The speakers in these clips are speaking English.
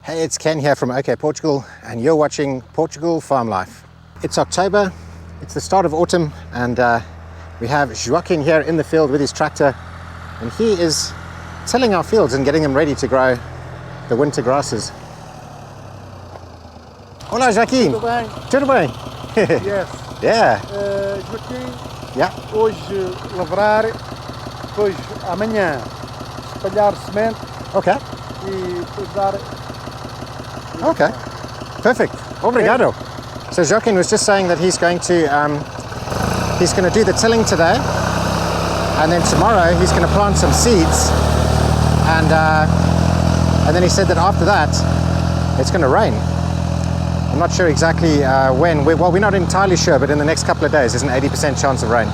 Hey, it's Ken here from OK Portugal, and you're watching Portugal Farm Life. It's October, it's the start of autumn, and we have Joaquim here in the field with his tractor, and he is tilling our fields and getting them ready to grow the winter grasses. Olá, Joaquim. Tudo bem? Tudo bem? Yes. Yeah. Joaquim, Yeah. hoje lavrar, depois amanhã espalhar semente Okay. e depois dar... Okay. Perfect. Obrigado. So Joaquim was just saying that he's going to do the tilling today, and then tomorrow he's going to plant some seeds, and then he said that after that it's going to rain. I'm not sure exactly when. Well, we're not entirely sure, but in the next couple of days there's an 80% chance of rain.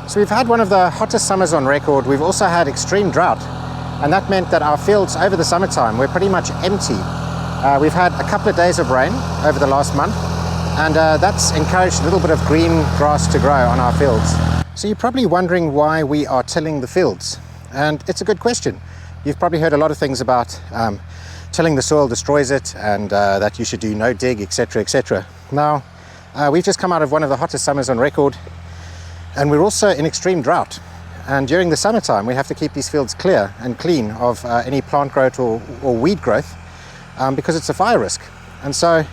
So we've had one of the hottest summers on record. We've also had extreme drought, and that meant that our fields over the summertime were pretty much empty. We've had a couple of days of rain over the last month, and that's encouraged a little bit of green grass to grow on our fields. So you're probably wondering why we are tilling the fields, and it's a good question. You've probably heard a lot of things about tilling the soil destroys it, and that you should do no dig, etc., etc. Now, we've just come out of one of the hottest summers on record, and we're also in extreme drought, and during the summertime we have to keep these fields clear and clean of any plant growth or weed growth, because it's a fire risk. And so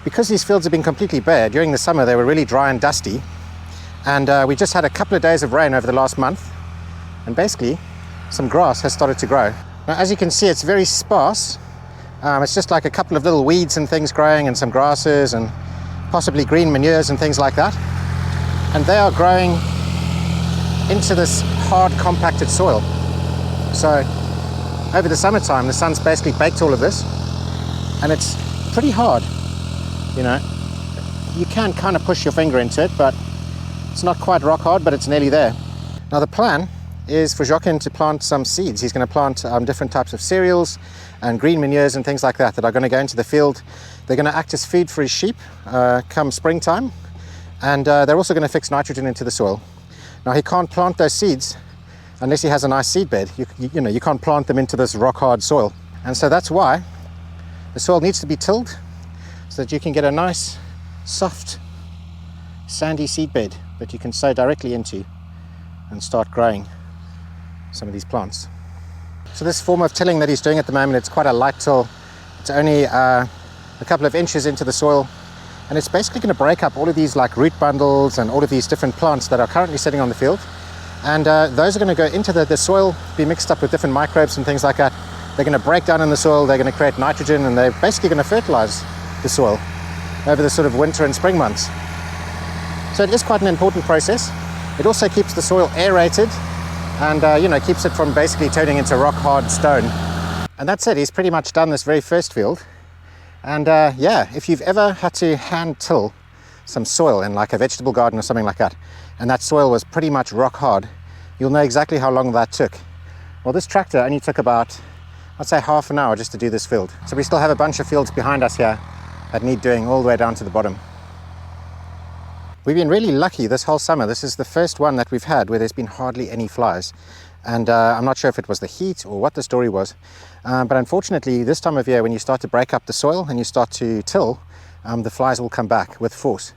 because these fields have been completely bare during the summer, they were really dry and dusty, and we just had a couple of days of rain over the last month, and basically some grass has started to grow. Now, as you can see, it's very sparse. It's just like a couple of little weeds and things growing, and some grasses and possibly green manures and things like that. And they are growing into this hard, compacted soil. So over the summertime, the sun's basically baked all of this, and it's pretty hard. You know, you can kind of push your finger into it, but it's not quite rock hard, but it's nearly there. Now the plan is for Joaquim to plant some seeds. He's going to plant different types of cereals and green manures and things like that are going to go into the field. They're going to act as food for his sheep come springtime. And they're also going to fix nitrogen into the soil. Now, he can't plant those seeds unless he has a nice seed bed. You know, you can't plant them into this rock hard soil. And so that's why the soil needs to be tilled, so that you can get a nice, soft, sandy seed bed that you can sow directly into and start growing some of these plants. So this form of tilling that he's doing at the moment, it's quite a light till. It's only a couple of inches into the soil. And it's basically going to break up all of these like root bundles and all of these different plants that are currently sitting on the field. And those are going to go into the soil, be mixed up with different microbes and things like that. They're going to break down in the soil, they're going to create nitrogen, and they're basically going to fertilize the soil over the sort of winter and spring months. So it is quite an important process. It also keeps the soil aerated and you know, keeps it from basically turning into rock hard stone. And that's it, he's pretty much done this very first field. And yeah, if you've ever had to hand till some soil in like a vegetable garden or something like that, and that soil was pretty much rock hard, you'll know exactly how long that took. Well, this tractor only took about, I'd say, half an hour just to do this field. So we still have a bunch of fields behind us here that need doing all the way down to the bottom. We've been really lucky this whole summer. This is the first one that we've had where there's been hardly any flies. And I'm not sure if it was the heat or what the story was. But unfortunately, this time of year, when you start to break up the soil and you start to till, the flies will come back with force.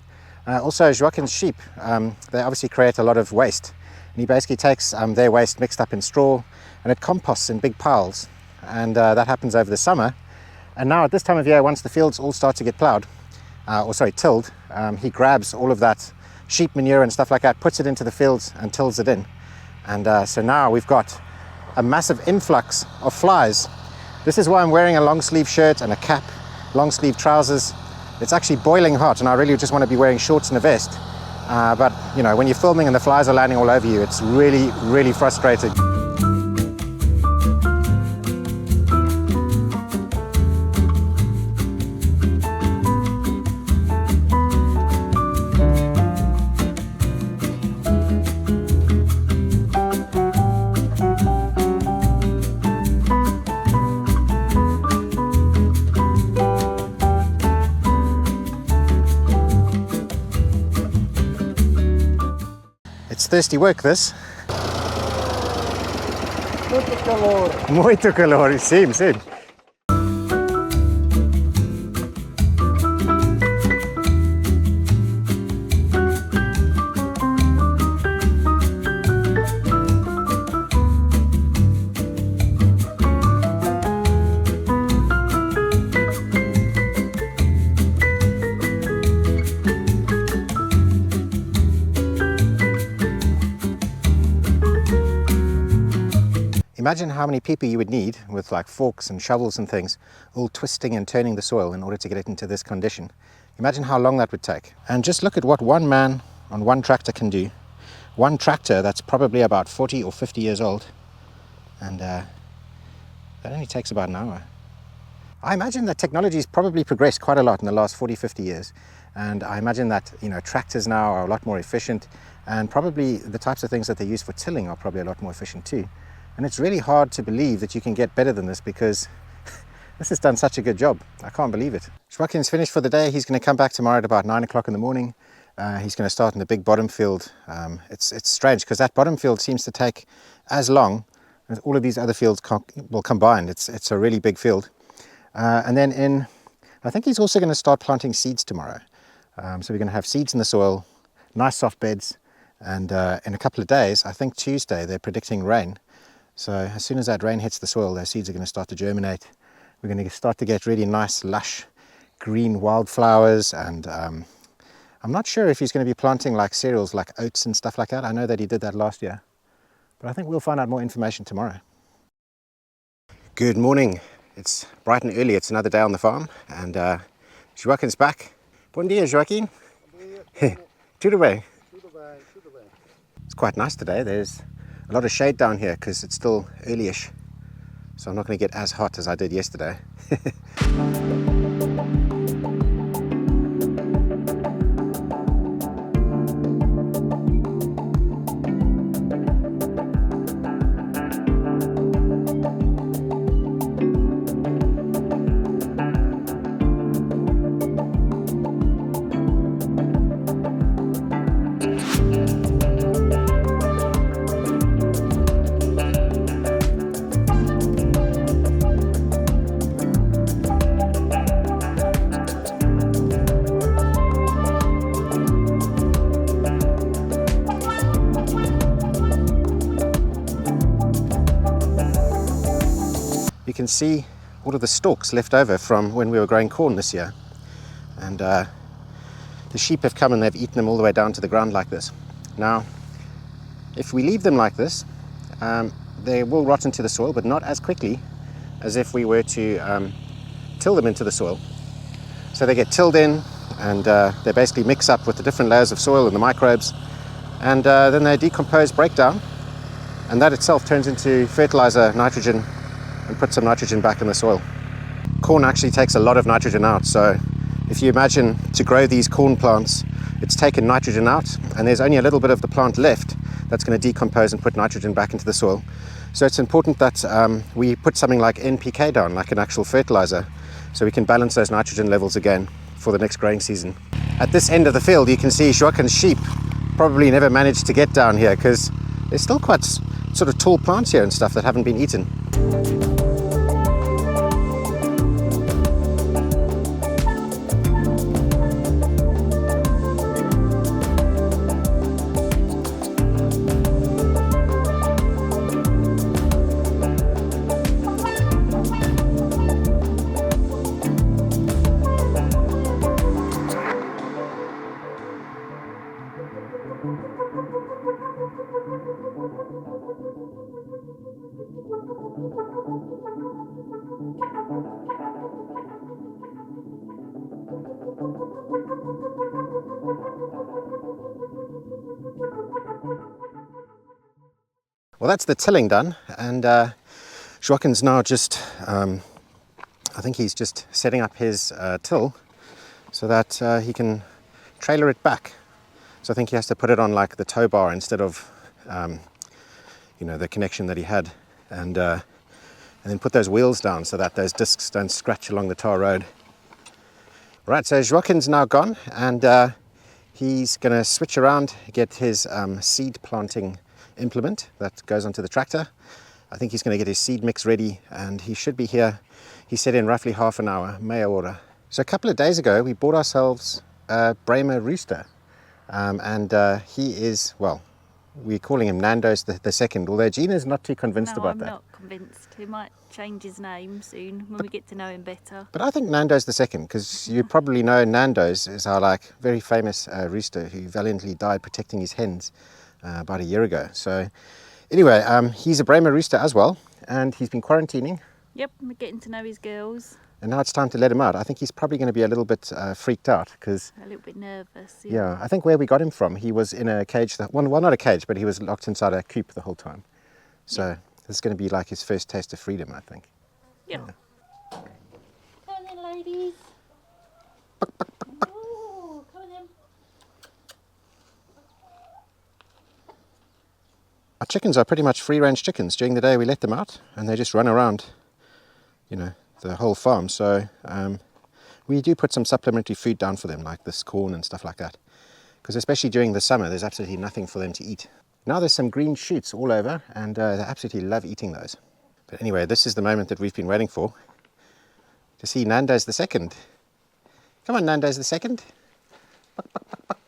Also, Joaquim's sheep, they obviously create a lot of waste. And he basically takes their waste mixed up in straw, and it composts in big piles. And that happens over the summer. And now at this time of year, once the fields all start to get plowed, tilled, he grabs all of that sheep manure and stuff like that, puts it into the fields and tills it in. And so now we've got a massive influx of flies. This is why I'm wearing a long sleeve shirt and a cap, long sleeve trousers. It's actually boiling hot, and I really just want to be wearing shorts and a vest. But you know, when you're filming and the flies are landing all over you, it's really, really frustrating. It's thirsty work, this. Muito calor. Muito calor, sim, sim. Imagine how many people you would need with like forks and shovels and things, all twisting and turning the soil in order to get it into this condition. Imagine how long that would take. And just look at what one man on one tractor can do. One tractor that's probably about 40 or 50 years old. And that only takes about an hour. I imagine that technology's probably progressed quite a lot in the last 40, 50 years. And I imagine that, you know, tractors now are a lot more efficient, and probably the types of things that they use for tilling are probably a lot more efficient too. And it's really hard to believe that you can get better than this, because this has done such a good job. I can't believe it. Joaquim's finished for the day. He's going to come back tomorrow at about 9 o'clock in the morning. He's going to start in the big bottom field. It's strange because that bottom field seems to take as long as all of these other fields combined. It's a really big field. And then I think he's also going to start planting seeds tomorrow. So we're going to have seeds in the soil, nice soft beds, and in a couple of days, I think Tuesday, they're predicting rain. So as soon as that rain hits the soil, those seeds are going to start to germinate. We're going to start to get really nice, lush, green wildflowers. And I'm not sure if he's going to be planting like cereals like oats and stuff like that. I know that he did that last year. But I think we'll find out more information tomorrow. Good morning. It's bright and early. It's another day on the farm. And Joaquim's back. Bom dia, Joaquim. Tudo bem. It's quite nice today. There's a lot of shade down here because it's still early-ish, so I'm not going to get as hot as I did yesterday. You can see all of the stalks left over from when we were growing corn this year, and the sheep have come and they've eaten them all the way down to the ground like this. Now, if we leave them like this, they will rot into the soil, but not as quickly as if we were to till them into the soil. So they get tilled in, and they basically mix up with the different layers of soil and the microbes, and then they decompose, break down, and that itself turns into fertilizer, nitrogen, and put some nitrogen back in the soil. Corn actually takes a lot of nitrogen out, so if you imagine to grow these corn plants, it's taken nitrogen out and there's only a little bit of the plant left that's going to decompose and put nitrogen back into the soil. So it's important that we put something like NPK down, like an actual fertilizer, so we can balance those nitrogen levels again for the next growing season. At this end of the field, you can see Joaquim's sheep probably never managed to get down here because there's still quite sort of tall plants here and stuff that haven't been eaten. Well, that's the tilling done, and Joaquim's now just, I think he's just setting up his till so that he can trailer it back. So I think he has to put it on like the tow bar instead of, you know, the connection that he had, and then put those wheels down so that those discs don't scratch along the tar road. Right, so Joaquim's now gone, and He's going to switch around, get his seed planting implement that goes onto the tractor. I think he's going to get his seed mix ready, and he should be here, he said, in roughly half an hour, meia hora. So a couple of days ago, we bought ourselves a Bremer rooster, and he is, well, we're calling him Nando's the second, although Gina's not too convinced about that. No, I'm not convinced. He might change his name soon when we get to know him better. But I think Nando's the second, because you probably know Nando's is our very famous rooster who valiantly died protecting his hens about a year ago. So anyway, he's a Bremer rooster as well, and he's been quarantining. Yep, we're getting to know his girls. And now it's time to let him out. I think he's probably going to be a little bit freaked out, because A little bit nervous. yeah, I think where we got him from, he was in a cage, well, not a cage, but he was locked inside a coop the whole time. So this is going to be like his first taste of freedom, I think. Yeah. Come on then, ladies. Ooh, come on then. Our chickens are pretty much free-range chickens. During the day we let them out and they just run around, you know, the whole farm. So we do put some supplementary food down for them, like this corn and stuff like that, because especially during the summer there's absolutely nothing for them to eat. Now there's some green shoots all over, and they absolutely love eating those. But anyway, this is the moment that we've been waiting for, to see Nando's the second. Come on, Nando's the second. Buck, buck, buck, buck.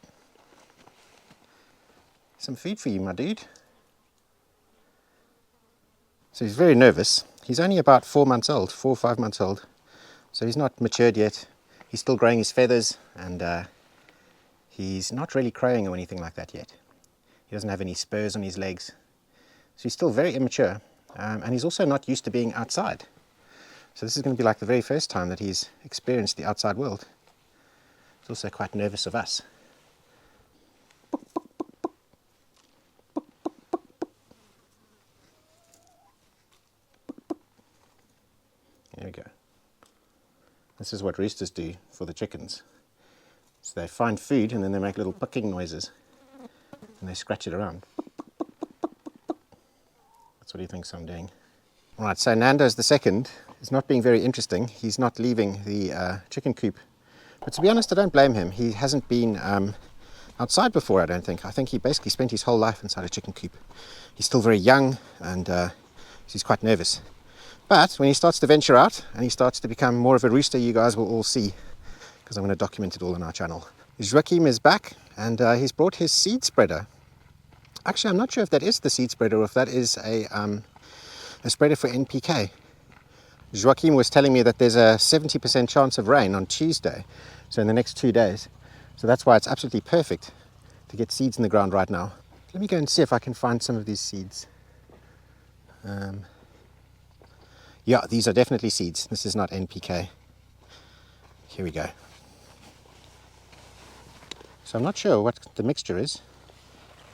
Some food for you, my dude. So he's very nervous. He's only about 4 months old, 4 or 5 months old. So he's not matured yet. He's still growing his feathers, and he's not really crowing or anything like that yet. He doesn't have any spurs on his legs. So he's still very immature, and he's also not used to being outside. So this is going to be like the very first time that he's experienced the outside world. He's also quite nervous of us. There we go. This is what roosters do for the chickens. So they find food and then they make little picking noises and they scratch it around. That's what he thinks I'm doing. Alright, so Nando's the second is not being very interesting. He's not leaving the chicken coop. But to be honest, I don't blame him. He hasn't been outside before, I don't think. I think he basically spent his whole life inside a chicken coop. He's still very young, and he's quite nervous. But when he starts to venture out and he starts to become more of a rooster, you guys will all see, because I'm going to document it all on our channel. Joaquim is back, and he's brought his seed spreader. Actually, I'm not sure if that is the seed spreader or if that is a spreader for NPK. Joaquim was telling me that there's a 70% chance of rain on Tuesday, so in the next 2 days. So that's why it's absolutely perfect to get seeds in the ground right now. Let me go and see if I can find some of these seeds. Yeah, these are definitely seeds. This is not NPK. Here we go. So I'm not sure what the mixture is.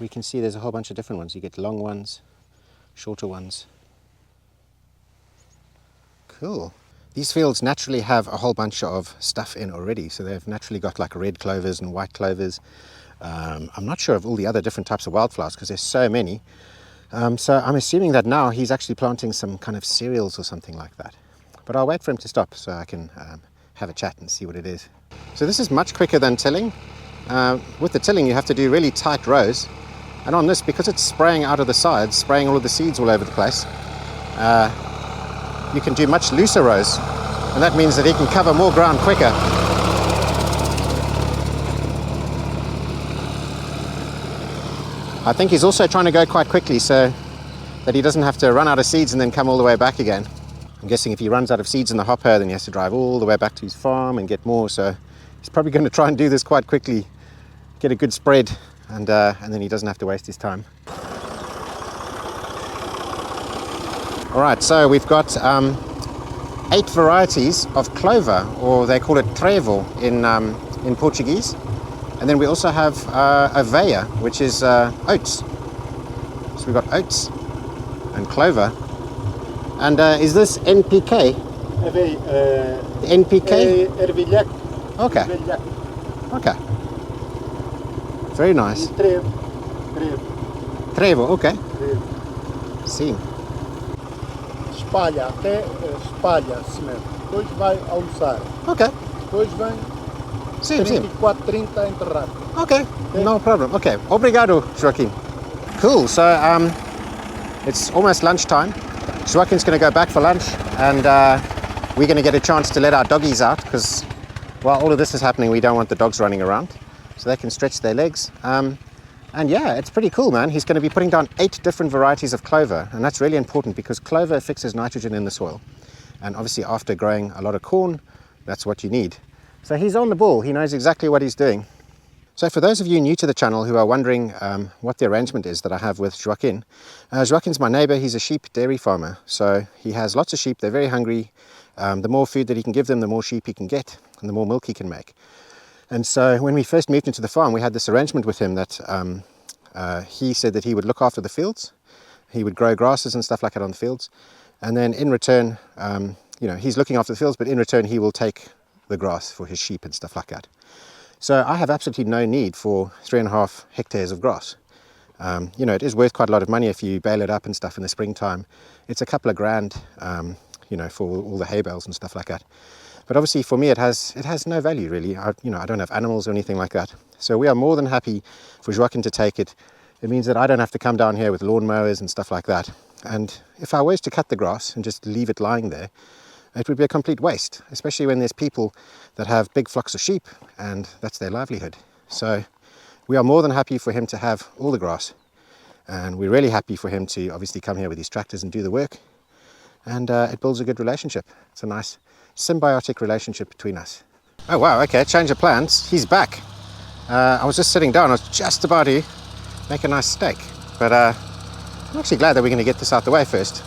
We can see there's a whole bunch of different ones. You get long ones, shorter ones. Cool. These fields naturally have a whole bunch of stuff in already. So they've naturally got like red clovers and white clovers. I'm not sure of all the other different types of wildflowers because there's so many. So I'm assuming that now he's actually planting some kind of cereals or something like that. But I'll wait for him to stop so I can have a chat and see what it is. So this is much quicker than tilling. With the tilling you have to do really tight rows. And on this, because it's spraying out of the sides, spraying all of the seeds all over the place, you can do much looser rows. And that means that he can cover more ground quicker. I think he's also trying to go quite quickly so that he doesn't have to run out of seeds and then come all the way back again. I'm guessing if he runs out of seeds in the hopper, then he has to drive all the way back to his farm and get more. So he's probably going to try and do this quite quickly, get a good spread, and then he doesn't have to waste his time. All right, so we've got 8 varieties of clover, or they call it trevo in Portuguese. And then we also have aveia, which is oats. So we've got oats and clover. And is this NPK? NPK? Ervilhac. Okay. Okay. Very nice. Trevo, okay. Sim. Espalha até espalha a semente. Depois vai almoçar. Okay. Depois vem Sim, sim. 24-30 enterrado. Okay, no problem. Okay, obrigado, Joaquim. Cool, so it's almost lunchtime. Joaquim's going to go back for lunch, and we're going to get a chance to let our doggies out, because while all of this is happening, we don't want the dogs running around, so they can stretch their legs. And yeah, it's pretty cool, man. He's going to be putting down 8 different varieties of clover, and that's really important because clover fixes nitrogen in the soil. And obviously after growing a lot of corn, that's what you need. So he's on the ball. He knows exactly what he's doing. So for those of you new to the channel who are wondering what the arrangement is that I have with Joaquin, Joaquin's my neighbor. He's a sheep dairy farmer. So he has lots of sheep. They're very hungry. The more food that he can give them, the more sheep he can get and the more milk he can make. And so when we first moved into the farm, we had this arrangement with him that he said that he would look after the fields. He would grow grasses and stuff like that on the fields. And then in return, you know, he's looking after the fields, but in return he will take the grass for his sheep and stuff like that. So I have absolutely no need for 3.5 hectares of grass. You know, it is worth quite a lot of money if you bale it up and stuff in the springtime. It's a couple of grand, you know, for all the hay bales and stuff like that. But obviously for me it has no value really. You know, I don't have animals or anything like that. So we are more than happy for Joaquin to take it. It means that I don't have to come down here with lawnmowers and stuff like that. And if I was to cut the grass and just leave it lying there, it would be a complete waste, especially when there's people that have big flocks of sheep and that's their livelihood. So we are more than happy for him to have all the grass, and we're really happy for him to obviously come here with his tractors and do the work. And it builds a good relationship. It's a nice symbiotic relationship between us. Oh wow, okay, change of plans. He's back. I was just sitting down. I was just about to make a nice steak, but I'm actually glad that we're going to get this out the way first.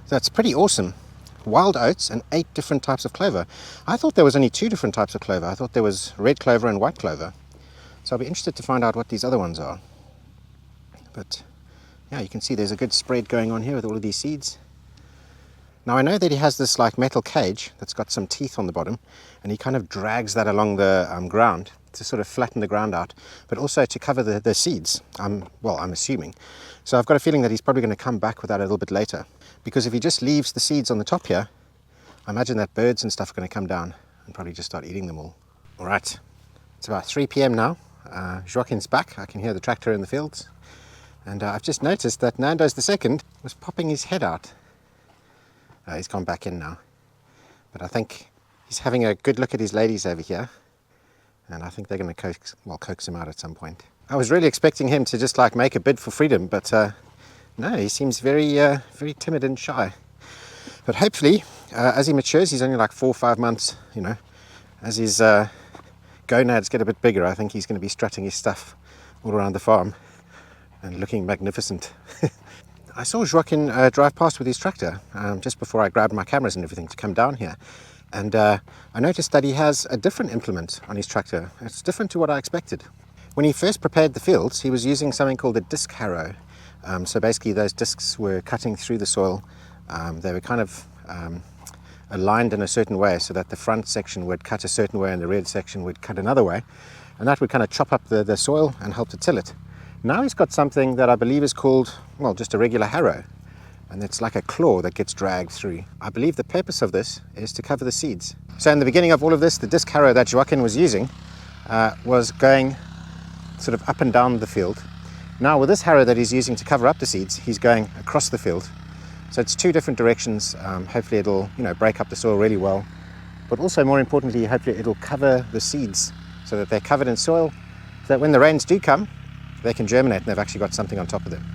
That's pretty awesome. Wild oats and 8 different types of clover. I thought there was only 2 different types of clover. I thought there was red clover and white clover. So I'll be interested to find out what these other ones are. But yeah, you can see there's a good spread going on here with all of these seeds. Now I know that he has this like metal cage that's got some teeth on the bottom, and he kind of drags that along the ground to sort of flatten the ground out, but also to cover the seeds. Well, I'm assuming. So I've got a feeling that he's probably going to come back with that a little bit later, because if he just leaves the seeds on the top here, I imagine that birds and stuff are going to come down and probably just start eating them all. All right, it's about 3 p.m. now. Joaquin's back. I can hear the tractor in the fields. And I've just noticed that Nando's the second was popping his head out. He's gone back in now. But I think he's having a good look at his ladies over here. And I think they're going to coax him out at some point. I was really expecting him to just like make a bid for freedom, but no, he seems very, very timid and shy. But hopefully, as he matures, he's only like 4 or 5 months, you know, as his gonads get a bit bigger, I think he's going to be strutting his stuff all around the farm and looking magnificent. I saw Joaquin drive past with his tractor just before I grabbed my cameras and everything to come down here. And I noticed that he has a different implement on his tractor. It's different to what I expected. When he first prepared the fields, he was using something called a disc harrow. So basically those discs were cutting through the soil. They were kind of aligned in a certain way so that the front section would cut a certain way and the rear section would cut another way. And that would kind of chop up the soil and help to till it. Now he's got something that I believe is called, well, just a regular harrow. And it's like a claw that gets dragged through. I believe the purpose of this is to cover the seeds. So in the beginning of all of this, the disc harrow that Joaquin was using was going sort of up and down the field. Now with this harrow that he's using to cover up the seeds, he's going across the field. So it's 2 different directions. Hopefully it'll, you know, break up the soil really well. But also more importantly, hopefully it'll cover the seeds so that they're covered in soil, so that when the rains do come, they can germinate and they've actually got something on top of them.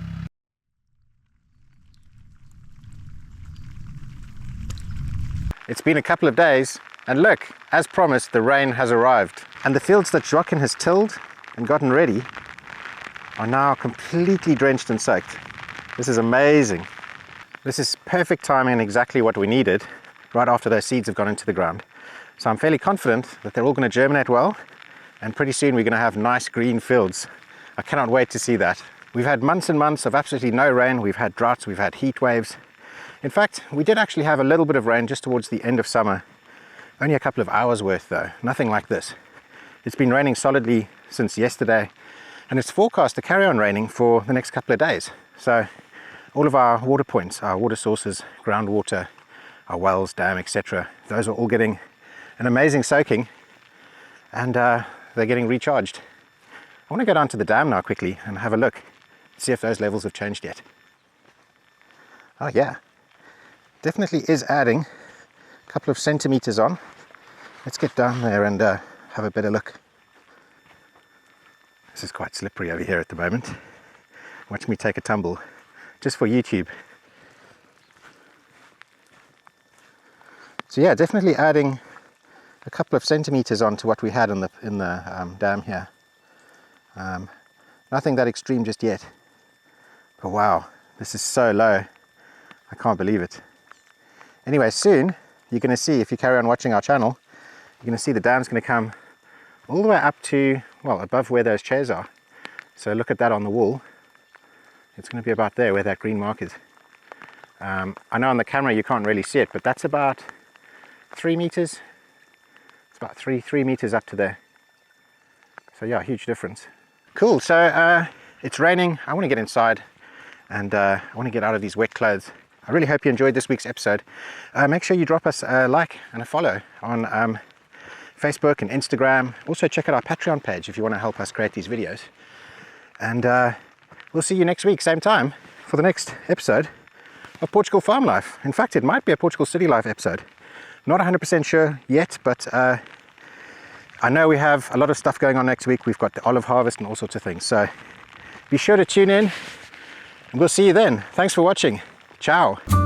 It's been a couple of days, and look, as promised, the rain has arrived. And the fields that Joaquin has tilled and gotten ready are now completely drenched and soaked. This is amazing. This is perfect timing and exactly what we needed right after those seeds have gone into the ground. So I'm fairly confident that they're all going to germinate well, and pretty soon we're going to have nice green fields. I cannot wait to see that. We've had months and months of absolutely no rain. We've had droughts, we've had heat waves. In fact, we did actually have a little bit of rain just towards the end of summer. Only a couple of hours worth though, nothing like this. It's been raining solidly since yesterday, And it's forecast to carry on raining for the next couple of days. So all of our water points, our water sources, groundwater, our wells, dam, etc., those are all getting an amazing soaking, and they're getting recharged. I want to go down to the dam now quickly and have a look, see if those levels have changed yet. Oh yeah, definitely is adding a couple of centimeters on. Let's get down there and have a better look. This is quite slippery over here at the moment. Watch me take a tumble, just for YouTube. So yeah, definitely adding a couple of centimeters on to what we had in the dam here. Nothing that extreme just yet. But wow, this is so low. I can't believe it. Anyway, soon you're going to see, if you carry on watching our channel, you're going to see the dam's going to come all the way up to, well, above where those chairs are. So look at that on the wall. It's going to be about there where that green mark is. I know on the camera you can't really see it, but that's about 3 meters. It's about three meters up to there. So yeah, huge difference. Cool, so it's raining. I want to get inside and I want to get out of these wet clothes. I really hope you enjoyed this week's episode. Make sure you drop us a like and a follow on Facebook and Instagram. Also check out our Patreon page if you want to help us create these videos. And we'll see you next week, same time, for the next episode of Portugal Farm Life. In fact, it might be a Portugal City Life episode. Not 100% sure yet, but I know we have a lot of stuff going on next week. We've got the olive harvest and all sorts of things. So be sure to tune in, and we'll see you then. Thanks for watching. Ciao.